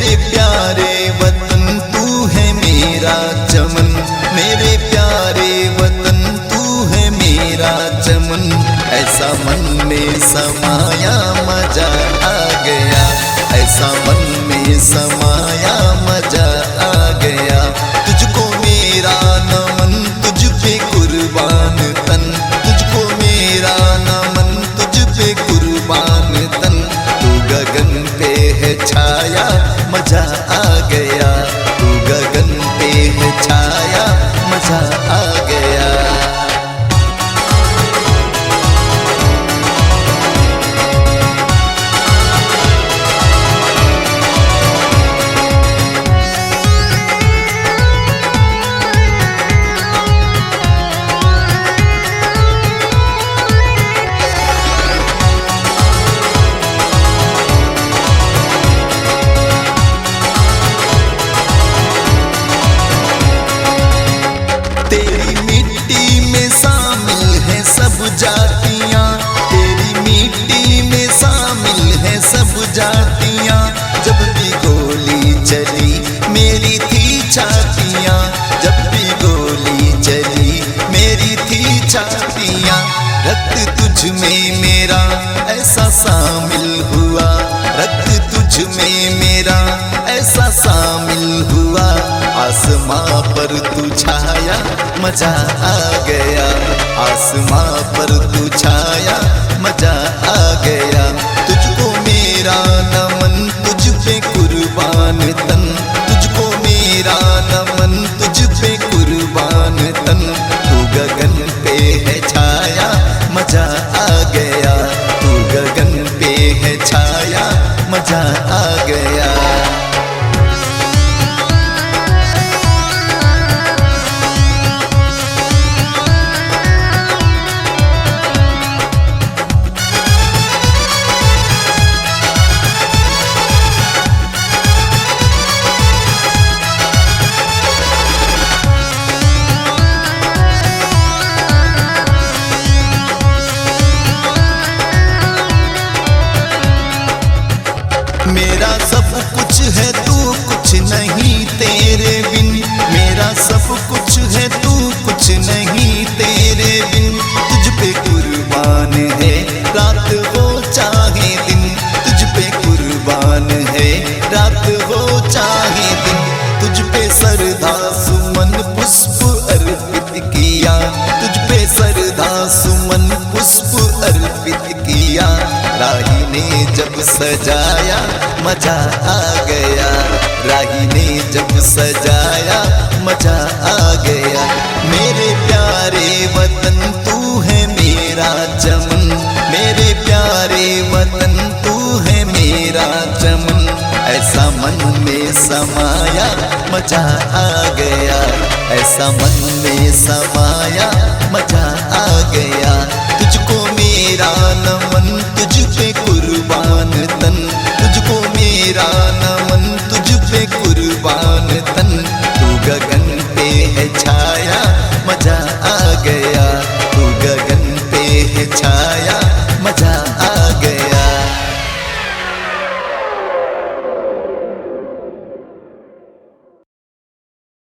मेरे प्यारे वतन तू है मेरा चमन, मेरे प्यारे वतन तू है मेरा चमन। ऐसा मन में समाया मजा आ गया, ऐसा मन में समाया मजा आ गया। तुझको मेरा नमन, तुझ पे कुर्बान तन, तुझको मेरा नमन, तुझ पे कुर्बान तन। तू गगन पे है छाया मजा आ गया, तू गगन पे है छाया मजा आ गया। तेरी मिट्टी में शामिल है सब जातियां, तेरी मिट्टी में शामिल है सब जातियां। जब भी गोली चली मेरी थी छातियां, जब भी गोली चली मेरी थी छातियां। रक्त तुझ में मेरा ऐसा शामिल हुआ, रक्त तुझ में मेरा ऐसा शामिल हुआ। आसमां पर तू छाया मजा आ गया, आसमां पर तू छाया मजा आ गया। तुझको मेरा नमन, तुझ पे कुर्बान तन, तुझको मेरा नमन, तुझ पे कुर्बान तन। तू गगन पे है छाया मजा आ गया, तू गगन पे है छाया मजा आ गया। मेरा सब कुछ है तू कुछ नहीं तेरे बिन, मेरा सब कुछ है तू कुछ नहीं तेरे बिन। तुझ पे कुर्बान है रात हो चाहे दिन, तुझ पे कुर्बान है रात हो चाहे दिन। तुझ पे सरधा सुमन पुष्प अर्पित किया, तुझ पे सरधा सुमन पुष्प अर्पित किया। राही ने जब सजाया मजा आ गया, राही ने जब सजाया मजा आ गया। मेरे प्यारे वतन तू है मेरा चमन, मेरे प्यारे वतन तू है मेरा चमन। ऐसा मन में समाया मजा आ गया, ऐसा मन में समाया मजा आ गया। तुझको मेरा नमन, तुझ पे कुर्बान तन, तुझको मेरा नमन, तुझ पे कुर्बान तन। तू गगन पे है छाया मजा आ गया, तू गगन पे है छाया